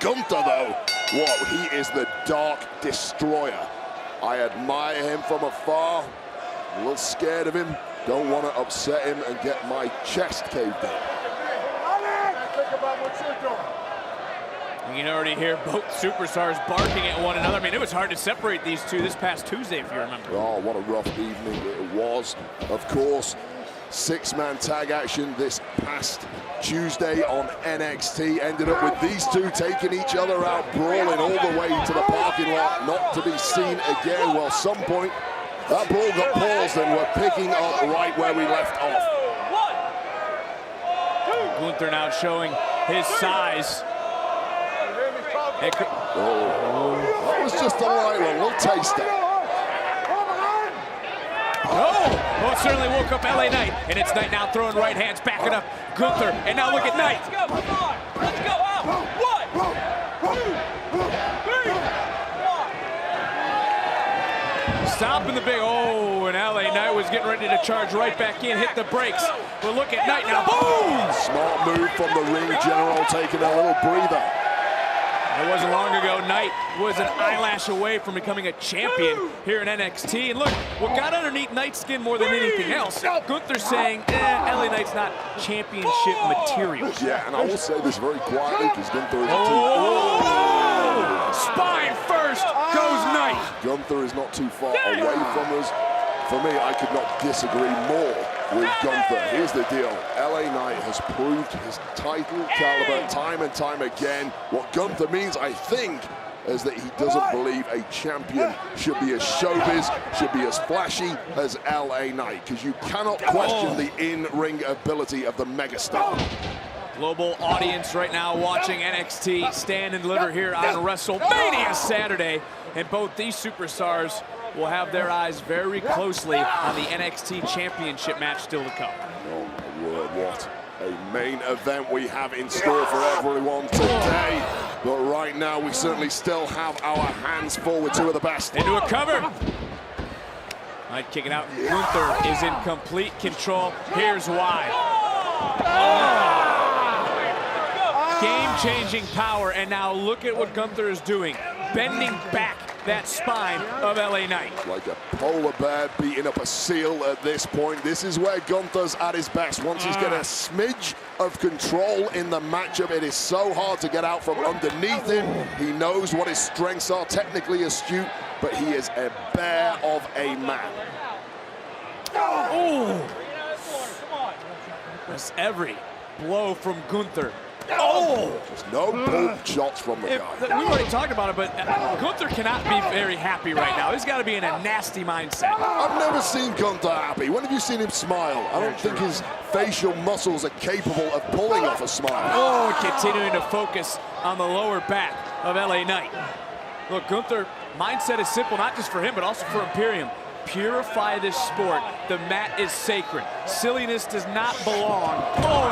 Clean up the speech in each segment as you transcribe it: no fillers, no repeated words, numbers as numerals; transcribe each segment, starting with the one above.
Gunther, though, whoa, he is the Dark Destroyer. I admire him from afar. I'm a little scared of him. Don't want to upset him and get my chest caved in. You can already hear both superstars barking at one another. I mean, it was hard to separate these two this past Tuesday, if you remember. Oh, what a rough evening it was. Of course, six-man tag action this past Tuesday on NXT. Ended up with these two taking each other out, brawling all the way to the parking lot, not to be seen again. Well, some point, that brawl got paused and we're picking up right where we left off. Gunther now showing his size. That was just a light one, we'll taste it. Oh, it certainly woke up LA Knight, and it's Knight now throwing right hands, backing up Gunther, and now look at Knight. Let's go, come on, let's go out. 1, 2, 3, 4. Stomping the big, oh, and LA Knight was getting ready to charge right back in, hit the brakes. But look at Knight now, boom! Smart move from the ring general, taking a little breather. It wasn't long ago, Knight was an eyelash away from becoming a champion here in NXT. And look, what got underneath Knight's skin more than anything else, Gunther's saying, LA Knight's not championship material. Yeah, and I will say this very quietly, because Gunther is Spine first goes Knight. Gunther is not too far away from us. For me, I could not disagree more with Gunther. Here's the deal. LA Knight has proved his title caliber time and time again. What Gunther means, I think, is that he doesn't believe a champion should be as showbiz, should be as flashy as LA Knight, because you cannot question the in-ring ability of the megastar. Global audience right now watching NXT Stand and Deliver here on WrestleMania Saturday. And both these superstars will have their eyes very closely on the NXT Championship match still to come. Oh my word, what a main event we have in store for everyone today. But right now, we certainly still have our hands full with two of the best. Into a cover. Knight kicking out. Gunther is in complete control. Here's why. Game-changing power, and now look at what Gunther is doing. Bending back that spine of LA Knight. Like a polar bear beating up a seal at this point. This is where Gunther's at his best. Once he's got a smidge of control in the matchup, it is so hard to get out from underneath him. He knows what his strengths are, technically astute, but he is a bear of a man. Oh! That's every blow from Gunther. Oh! There's no pull shots from the guy. We've already talked about it, but Gunther cannot be very happy right now. He's got to be in a nasty mindset. I've never seen Gunther happy. When have you seen him smile? I don't think his facial muscles are capable of pulling off a smile. Oh, continuing to focus on the lower back of LA Knight. Look, Gunther, mindset is simple, not just for him, but also for Imperium. Purify this sport. The mat is sacred. Silliness does not belong,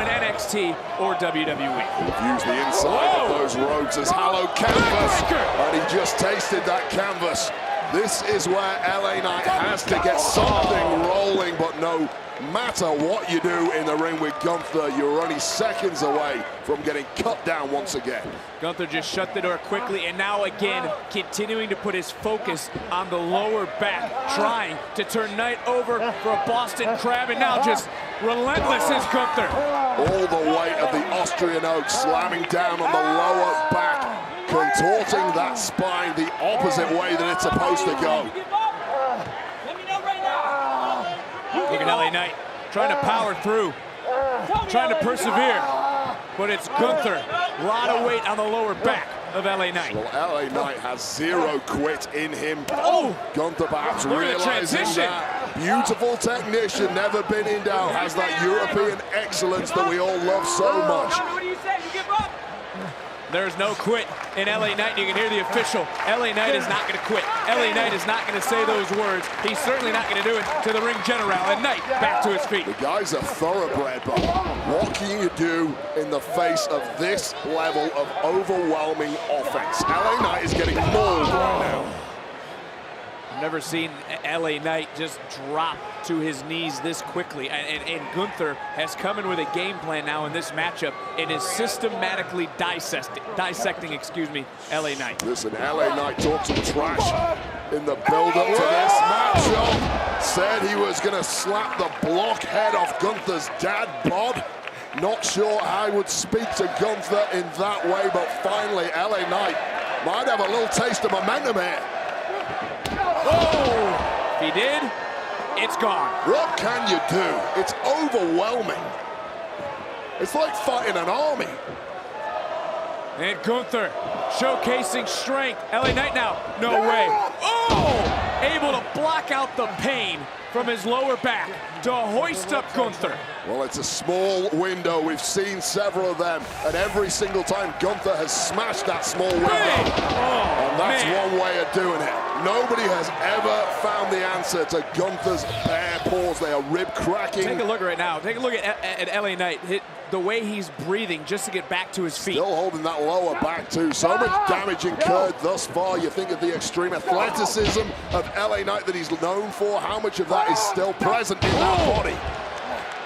in NXT or WWE. Use the inside of those ropes as hallowed canvas, and he just tasted that canvas. This is where LA Knight has to get something rolling, but no matter what you do in the ring with Gunther, you're only seconds away from getting cut down once again. Gunther just shut the door quickly, and now again continuing to put his focus on the lower back, trying to turn Knight over for a Boston Crab, and now just relentless is Gunther. All the weight of the Austrian oak slamming down on the lower back, contorting that spine the opposite way that it's supposed to go. Look at LA Knight trying to power through, trying to persevere, but it's Gunther. A lot of weight on the lower back of LA Knight. Well, LA Knight has zero quit in him. Gunther perhaps realizing that. Beautiful technician, never been in doubt, has that European excellence that we all love so much. What do you say? You give up? There's no quit in LA Knight. You can hear the official. LA Knight is not going to quit. LA Knight is not going to say those words. He's certainly not going to do it to the ring general. And Knight back to his feet. The guy's a thoroughbred, but what can you do in the face of this level of overwhelming offense? LA Knight is getting mauled right now. I've never seen LA Knight just drop to his knees this quickly. And Gunther has come in with a game plan now in this matchup and is systematically dissecting LA Knight. Listen, LA Knight talked some trash in the build-up to this matchup. Said he was going to slap the blockhead off Gunther's dad bod. Not sure I would speak to Gunther in that way, but finally LA Knight might have a little taste of momentum here. Oh! If he did, it's gone. What can you do? It's overwhelming. It's like fighting an army. And Gunther showcasing strength. LA Knight now, no way. Oh! Able to block out the pain from his lower back to hoist up Gunther. Well, it's a small window. We've seen several of them, and every single time Gunther has smashed that small window. And that's one way of doing it. Nobody has ever found the answer to Gunther's bare paws. They are rib cracking. Take a look right now. Take a look at LA Knight. The way he's breathing just to get back to his feet. Still holding that lower back too. So much damage incurred thus far. You think of the extreme athleticism of LA Knight that he's known for. How much of that is still present in that body?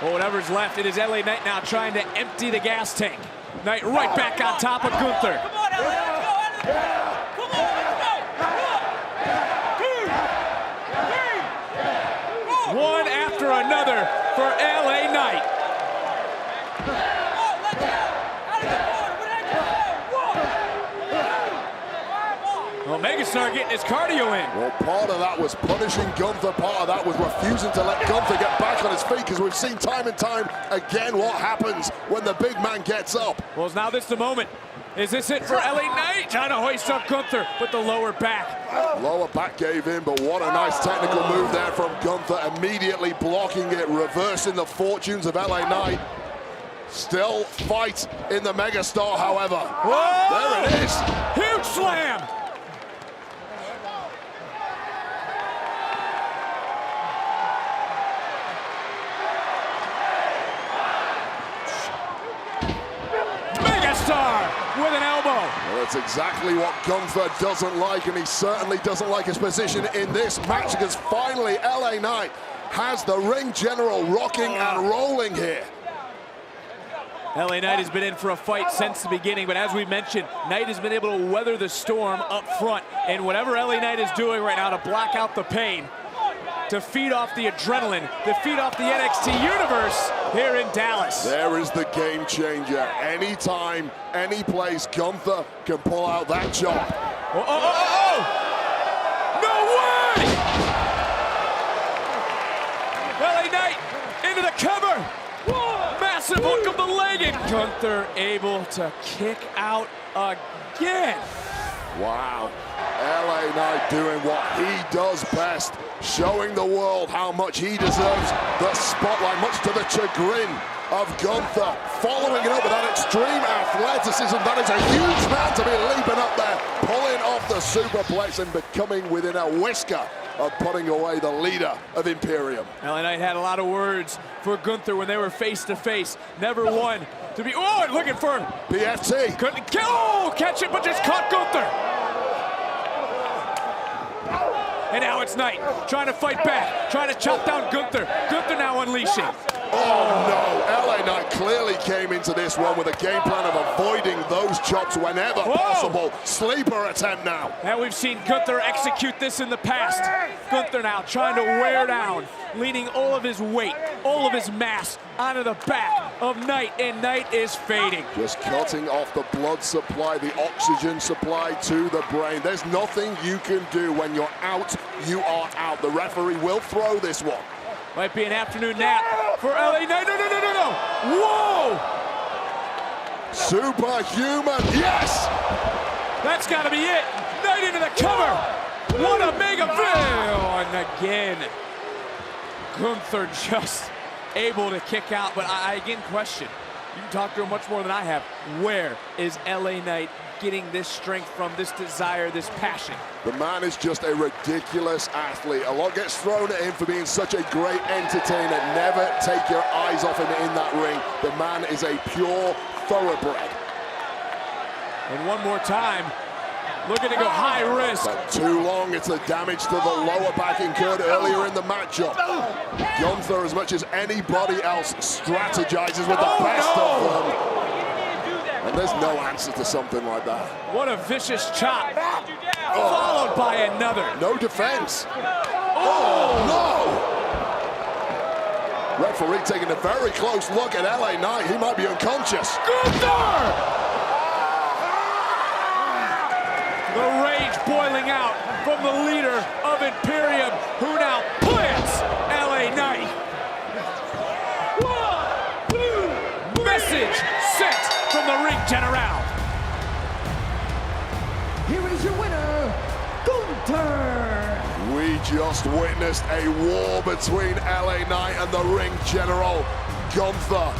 Well, whatever's left, it is LA Knight now trying to empty the gas tank. Knight right back on top of Gunther. Come on, LA, let's go, LA. Come on, let's go. One after another for LA Knight. Well, Megastar getting his cardio in. Well, part of that was punishing Gunther. Part of that was refusing to let Gunther get back on his feet, because we've seen time and time again what happens when the big man gets up. Well, now this the moment. Is this it for LA Knight? Trying to hoist up Gunther with the lower back. Lower back gave in, but what a nice technical move there from Gunther. Immediately blocking it, reversing the fortunes of LA Knight. Still fight in the Megastar, however. Whoa! There it is. Huge slam. With an elbow. Well, that's exactly what Gunther doesn't like, and he certainly doesn't like his position in this match, because finally LA Knight has the ring general rocking and rolling here. LA Knight has been in for a fight since the beginning, but as we mentioned, Knight has been able to weather the storm up front, and whatever LA Knight is doing right now to block out the pain, to feed off the adrenaline, to feed off the NXT universe here in Dallas. There is the game changer. Anytime, any place, Gunther can pull out that chop. No way! LA Knight into the cover. Massive hook of the leg, and Gunther able to kick out again. Wow. LA Knight doing what he does best, showing the world how much he deserves the spotlight, much to the chagrin of Gunther. Following it up with that extreme athleticism. That is a huge man to be leaping up there, pulling off the superplex and becoming within a whisker of putting away the leader of Imperium. LA Knight had a lot of words for Gunther when they were face to face. Never one to be, looking for PFT. Couldn't catch it, but just caught Gunther. And now it's Knight trying to fight back, trying to chop down Gunther. Gunther now unleashing. Oh no, LA Knight clearly came into this one with a game plan of avoiding those chops whenever possible. Sleeper attempt now. And we've seen Gunther execute this in the past. Gunther now trying to wear down, leaning all of his weight, all of his mass onto the back of Knight, and Knight is fading. Just cutting off the blood supply, the oxygen supply to the brain. There's nothing you can do. When you're out, you are out. The referee will throw this one. Might be an afternoon nap for LA Knight. No. Whoa! Superhuman, yes! That's got to be it. Knight into the cover. What a mega fail. And again, Gunther just able to kick out. But I again question, you can talk to him much more than I have. Where is LA Knight getting this strength from, this desire, this passion? The man is just a ridiculous athlete. A lot gets thrown at him for being such a great entertainer. Never take your eyes off him in that ring. The man is a pure thoroughbred. And one more time, Looking to go high risk. But too long, it's the damage to the lower back incurred earlier in the matchup. Gunther, as much as anybody else, strategizes with the best of them. And there's no answer to something like that. What a vicious chop. Followed by another. No defense. Oh, no! Referee taking a very close look at LA Knight. He might be unconscious. Gunther! The rage boiling out from the leader of Imperium, who now plants LA Knight. 1, 2, message sent from the ring general. Here is your winner, Gunther. We just witnessed a war between LA Knight and the ring general, Gunther.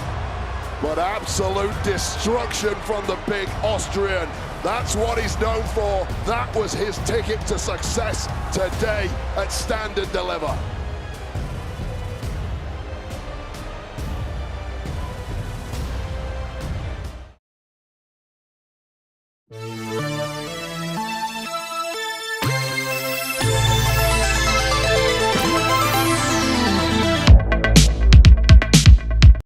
But absolute destruction from the big Austrian. That's what he's known for. That was his ticket to success today at Stand and Deliver.